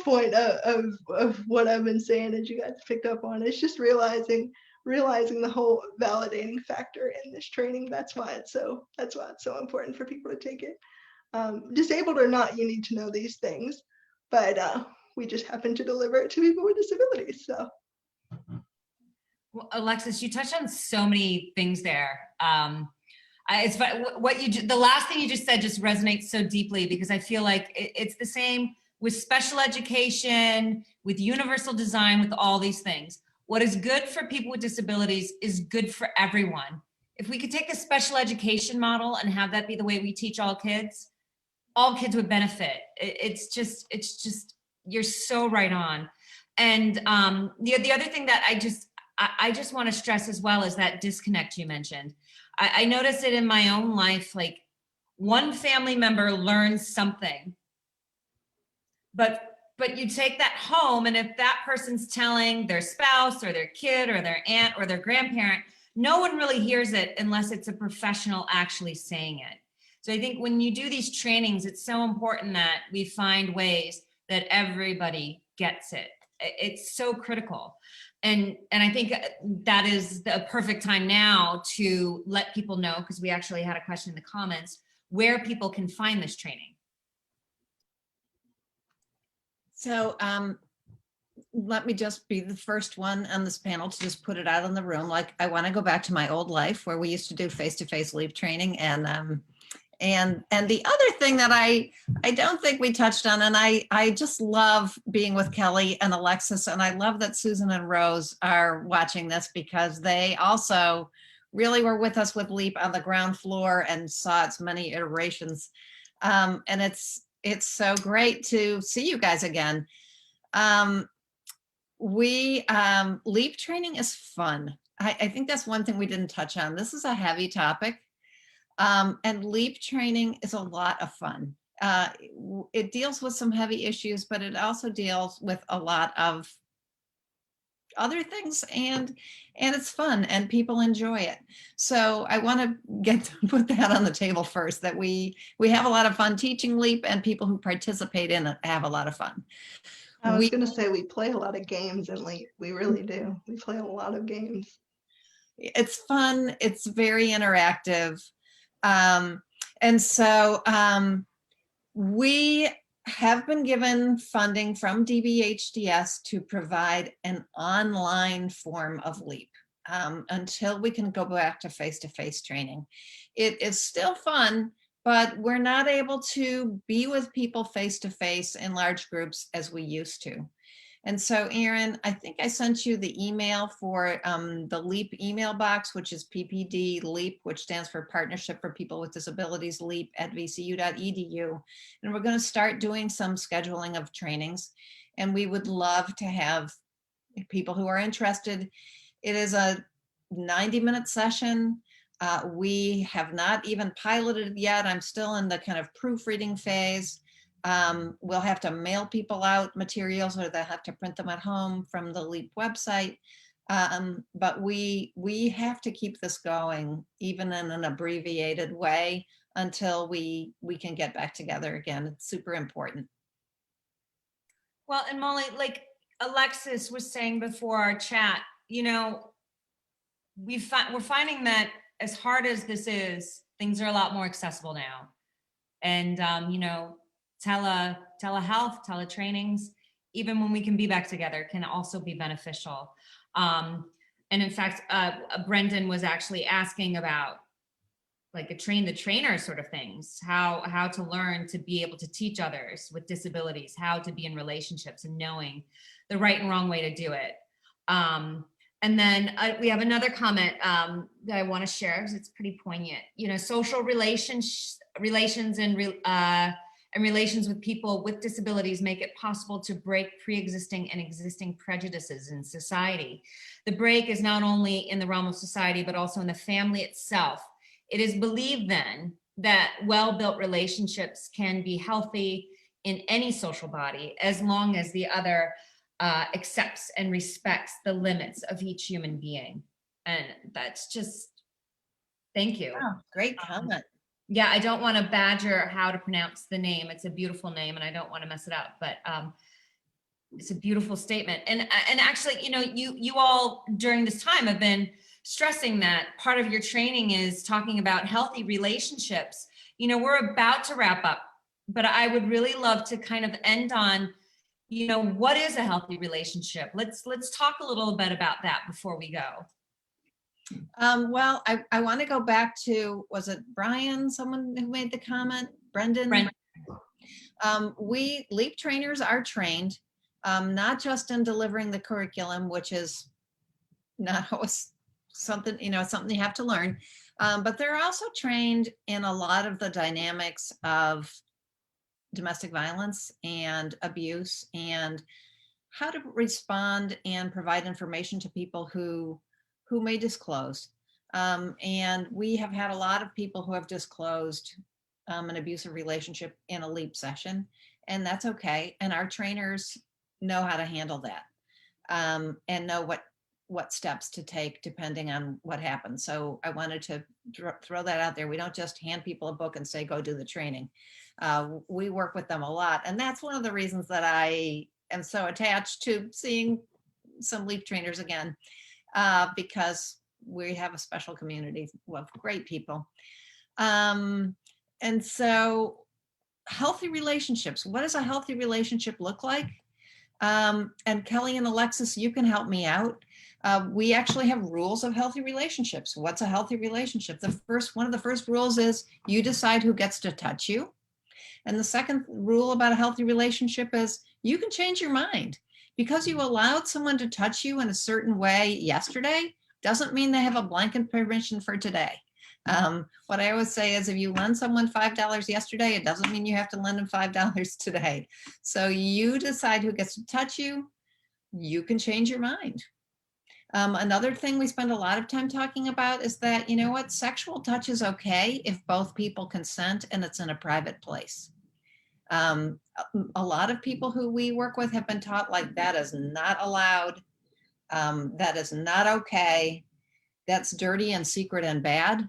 point of what I've been saying, as you guys picked up on, is just realizing the whole validating factor in this training. That's why it's so important for people to take it. Disabled or not, you need to know these things, but we just happen to deliver it to people with disabilities. So, well, Alexis, you touched on so many things there. It's the last thing you just said just resonates so deeply because I feel like it's the same with special education, with universal design, with all these things. What is good for people with disabilities is good for everyone. If we could take the special education model and have that be the way we teach all kids would benefit. It's just, you're so right on. And the other thing that I just want to stress as well is that disconnect you mentioned. I notice it in my own life, like one family member learns something, but you take that home, and if that person's telling their spouse or their kid or their aunt or their grandparent, no one really hears it unless it's a professional actually saying it. So I think when you do these trainings, it's so important that we find ways that everybody gets it. It's so critical. And I think that is the perfect time now to let people know, because we actually had a question in the comments, where people can find this training. So let me just be the first one on this panel to just put it out in the room. Like, I want to go back to my old life where we used to do face-to-face LEAP training. And the other thing that I don't think we touched on, and I just love being with Kelly and Alexis, and I love that Susan and Rose are watching this because they also really were with us with LEAP on the ground floor and saw its many iterations. And it's so great to see you guys again. LEAP training is fun. I think that's one thing we didn't touch on. This is a heavy topic. And LEAP training is a lot of fun. It deals with some heavy issues, but it also deals with a lot of other things, and it's fun and people enjoy it. So I want to put that on the table first, that we have a lot of fun teaching LEAP, and people who participate in it have a lot of fun. I was going to say we play a lot of games in LEAP. We really do. We play a lot of games. It's fun. It's very interactive. And so we have been given funding from DBHDS to provide an online form of LEAP until we can go back to face-to-face training. It is still fun, but we're not able to be with people face-to-face in large groups as we used to. And so, Erin, I think I sent you the email for the LEAP email box, which is PPD LEAP, which stands for Partnership for People with Disabilities, LEAP at vcu.edu. And we're going to start doing some scheduling of trainings. And we would love to have people who are interested. It is a 90-minute session. We have not even piloted yet. I'm still in the kind of proofreading phase. We'll have to mail people out materials, or they'll have to print them at home from the LEAP website. But we have to keep this going, even in an abbreviated way, until we can get back together again. It's super important. Well, and Molly, like Alexis was saying before our chat, you know, we're finding that as hard as this is, things are a lot more accessible now. And, you know, telehealth, teletrainings, even when we can be back together, can also be beneficial. And in fact, Brendan was actually asking about like a train the trainer sort of things, how to learn to be able to teach others with disabilities, how to be in relationships and knowing the right and wrong way to do it. And then we have another comment that I want to share because it's pretty poignant. You know, social relations and relations with people with disabilities make it possible to break pre-existing and existing prejudices in society. The break is not only in the realm of society, but also in the family itself. It is believed then that well-built relationships can be healthy in any social body as long as the other accepts and respects the limits of each human being. And that's just, thank you. Oh, great comment. Yeah, I don't want to badger how to pronounce the name. It's a beautiful name and I don't want to mess it up, but it's a beautiful statement. And actually, you know, you all during this time have been stressing that part of your training is talking about healthy relationships. You know, we're about to wrap up, but I would really love to kind of end on, you know, what is a healthy relationship? Let's talk a little bit about that before we go. Well, I want to go back to, was it Brian, someone who made the comment? Brendan? We LEAP trainers are trained, not just in delivering the curriculum, which is not always something, you know, something you have to learn, but they're also trained in a lot of the dynamics of domestic violence and abuse, and how to respond and provide information to people who may disclose. And we have had a lot of people who have disclosed an abusive relationship in a LEAP session, and that's okay. And our trainers know how to handle that and know what steps to take depending on what happens. So I wanted to throw that out there. We don't just hand people a book and say, go do the training. We work with them a lot. And that's one of the reasons that I am so attached to seeing some LEAP trainers again, because we have a special community of great people. And so healthy relationships, what does a healthy relationship look like? And Kelly and Alexis, you can help me out. We actually have rules of healthy relationships. What's a healthy relationship? One of the first rules is you decide who gets to touch you. And the second rule about a healthy relationship is you can change your mind. Because you allowed someone to touch you in a certain way yesterday, Doesn't mean they have a blanket permission for today. What I always say is if you lend someone $5 yesterday, it doesn't mean you have to lend them $5 today. So you decide who gets to touch you. You can change your mind. Another thing we spend a lot of time talking about is that, you know what, sexual touch is okay if both people consent and it's in a private place. A lot of people who we work with have been taught like that is not allowed. That is not okay. That's dirty and secret and bad.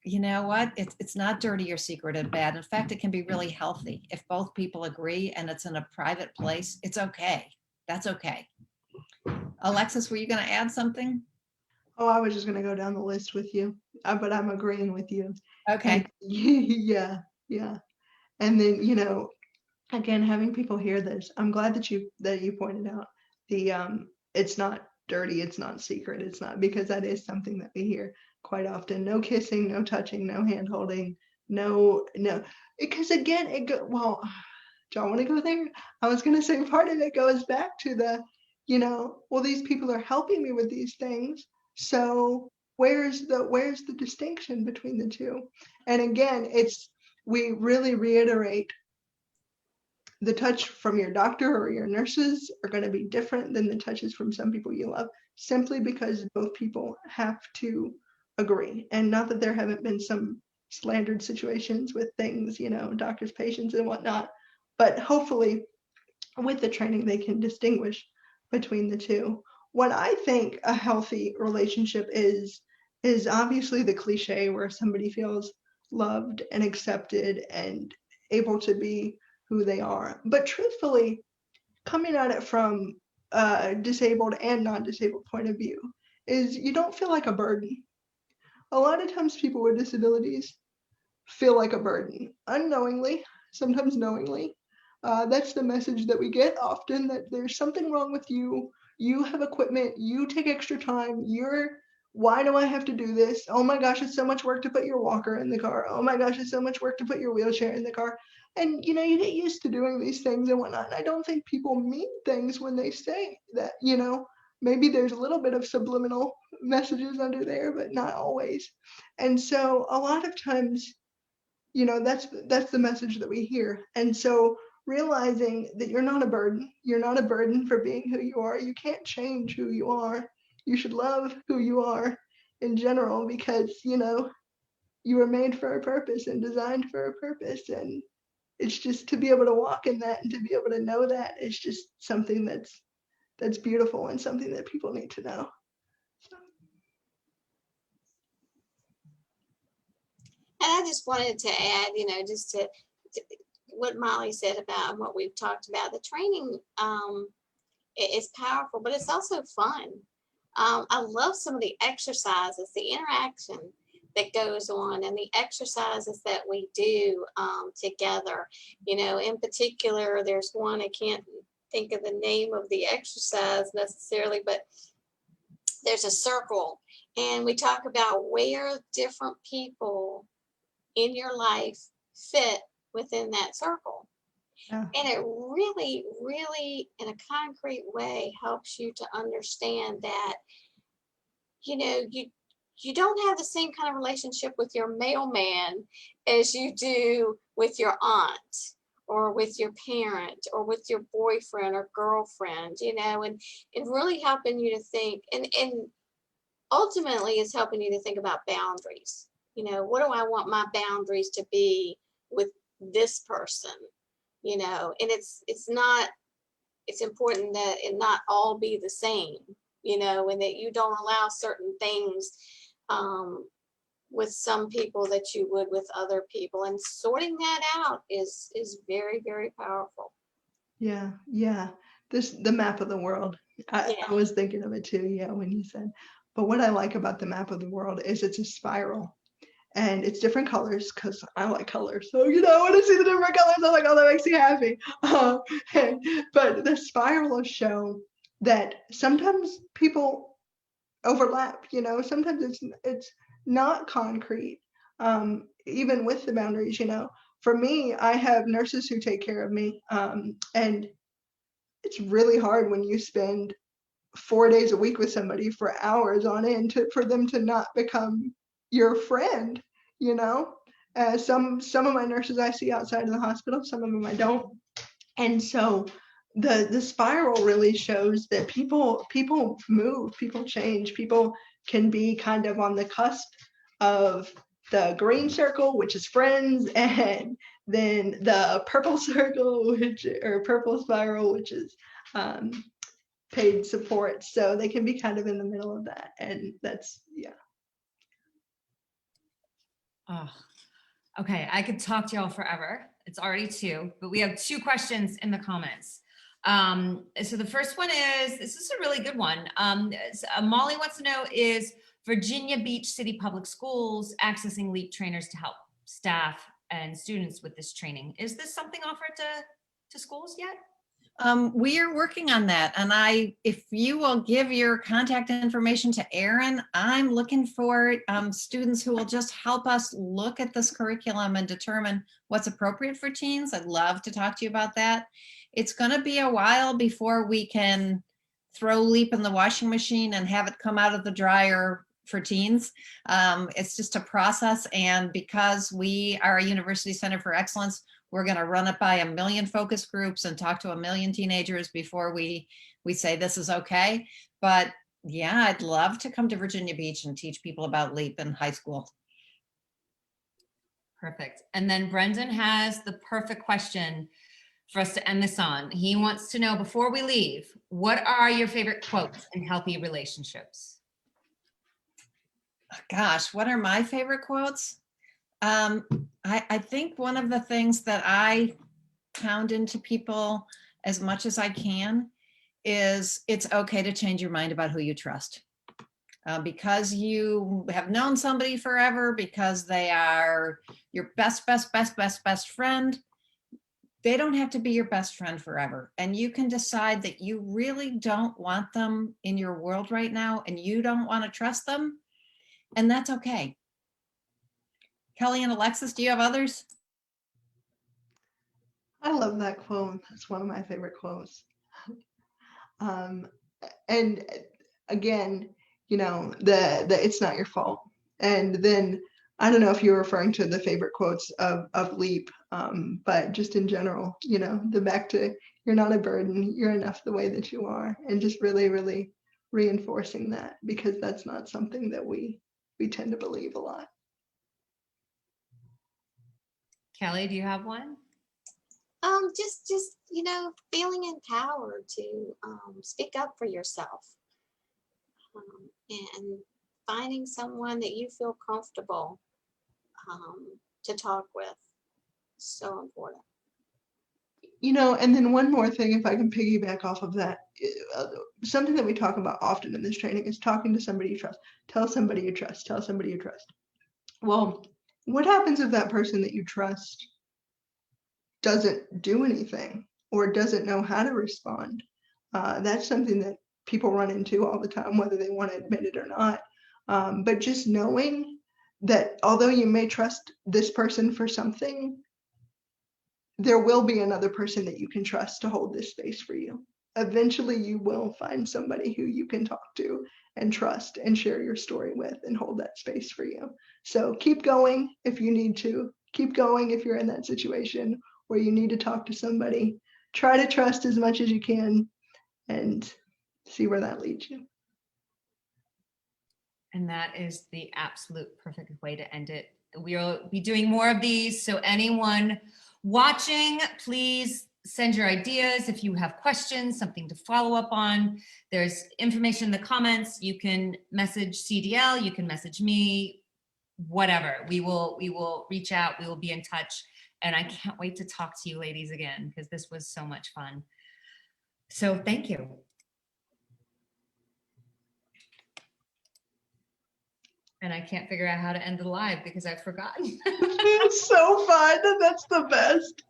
You know what? It's not dirty or secret and bad. In fact, it can be really healthy. If both people agree and it's in a private place, it's okay. That's okay. Alexis, were you going to add something? Oh, I was just going to go down the list with you, but I'm agreeing with you. Okay. And yeah, yeah. And then, you know, again, having people hear this, I'm glad that you pointed out the it's not dirty, it's not secret, it's not, because that is something that we hear quite often. No kissing, no touching, no hand holding, no, because again, well, do I want to go there? I was going to say part of it goes back to the, you know, well, these people are helping me with these things. So where's the distinction between the two? And again, we really reiterate the touch from your doctor or your nurses are going to be different than the touches from some people you love, simply because both people have to agree. And not that there haven't been some slandered situations with things, you know, doctors, patients, and whatnot, but hopefully with the training they can distinguish between the two. What I think a healthy relationship is obviously the cliche where somebody feels loved and accepted and able to be who they are. But truthfully, coming at it from a disabled and non-disabled point of view, is you don't feel like a burden. A lot of times people with disabilities feel like a burden, unknowingly, sometimes knowingly. That's the message that we get often, that there's something wrong with you. You have equipment, you take extra time, why do I have to do this? Oh my gosh, it's so much work to put your walker in the car. Oh my gosh, it's so much work to put your wheelchair in the car. And you know, you get used to doing these things and whatnot. And I don't think people mean things when they say that, you know, maybe there's a little bit of subliminal messages under there, but not always. And so a lot of times, you know, that's the message that we hear. And so realizing that you're not a burden for being who you are. You can't change who you are. You should love who you are in general, because you know you were made for a purpose and designed for a purpose. And it's just to be able to walk in that and to be able to know that is just something that's beautiful and something that people need to know. So. And I just wanted to add, you know, just to what Molly said about and what we've talked about. The training is powerful, but it's also fun. I love some of the exercises, the interaction that goes on, and the exercises that we do together. You know, in particular, there's one, I can't think of the name of the exercise necessarily, but there's a circle, and we talk about where different people in your life fit within that circle. Yeah. And it really, really, in a concrete way, helps you to understand that, you know, you don't have the same kind of relationship with your mailman as you do with your aunt or with your parent or with your boyfriend or girlfriend, you know, and really helping you to think, and ultimately it's helping you to think about boundaries. You know, what do I want my boundaries to be with this person? You know, and it's important that it not all be the same, you know, and that you don't allow certain things with some people that you would with other people, and sorting that out is very, very powerful. Yeah, yeah. The map of the world. I Yeah. was thinking of it too, yeah, when you said. But what I like about the map of the world is it's a spiral and it's different colors because I like colors. So, you know, I want to see the different colors. I'm like, oh, that makes me happy. But the spiral will show that sometimes people overlap, you know, sometimes it's not concrete, even with the boundaries, you know. For me, I have nurses who take care of me, and it's really hard when you spend 4 days a week with somebody for hours on end for them to not become your friend, you know? Some of my nurses I see outside of the hospital, some of them I don't. And so the spiral really shows that people move, people change, people can be kind of on the cusp of the green circle, which is friends, and then the purple circle, or purple spiral, which is paid support. So they can be kind of in the middle of that. And that's, yeah. Oh, okay. I could talk to y'all forever. It's already 2, but we have 2 questions in the comments. So the first one is, this is a really good one. Molly wants to know, is Virginia Beach City Public Schools accessing LEAP trainers to help staff and students with this training? Is this something offered to schools yet? We are working on that. And if you will give your contact information to Erin, I'm looking for students who will just help us look at this curriculum and determine what's appropriate for teens. I'd love to talk to you about that. It's going to be a while before we can throw LEAP in the washing machine and have it come out of the dryer for teens. It's just a process. And because we are a University Center for Excellence, we're going to run it by 1 million focus groups and talk to 1 million teenagers before we say this is okay. But yeah, I'd love to come to Virginia Beach and teach people about LEAP in high school. Perfect. And then Brendan has the perfect question for us to end this on. He wants to know, before we leave, what are your favorite quotes in healthy relationships? Gosh, what are my favorite quotes? I think one of the things that I pound into people as much as I can is it's okay to change your mind about who you trust. Because you have known somebody forever, because they are your best friend, they don't have to be your best friend forever. And you can decide that you really don't want them in your world right now and you don't want to trust them. And that's okay. Kelly and Alexis, do you have others? I love that quote. It's one of my favorite quotes. And again, the it's not your fault. And then I don't know if you're referring to the favorite quotes of LEAP, but just in general, the back to you're not a burden, you're enough the way that you are, and just really, really reinforcing that, because that's not something that we tend to believe a lot. Kelly, do you have one? Just feeling empowered to speak up for yourself, and finding someone that you feel comfortable to talk with. So important. And then one more thing, if I can piggyback off of that, something that we talk about often in this training is talking to somebody you trust. Tell somebody you trust. Tell somebody you trust. Well, what happens if that person that you trust doesn't do anything or doesn't know how to respond? That's something that people run into all the time, whether they want to admit it or not. But just knowing that although you may trust this person for something, there will be another person that you can trust to hold this space for you. Eventually, you will find somebody who you can talk to and trust and share your story with and hold that space for you. So keep going if you need to. Keep going if you're in that situation where you need to talk to somebody. Try to trust as much as you can and see where that leads you. And that is the absolute perfect way to end it. We'll be doing more of these. So anyone watching, please send your ideas. If you have questions, something to follow up on, there's information in the comments. You can message CDL, you can message me, whatever. We will reach out. We will be in touch. And I can't wait to talk to you ladies again, because this was so much fun. So thank you. And I can't figure out how to end the live because I've forgotten. It's so fun. That's the best.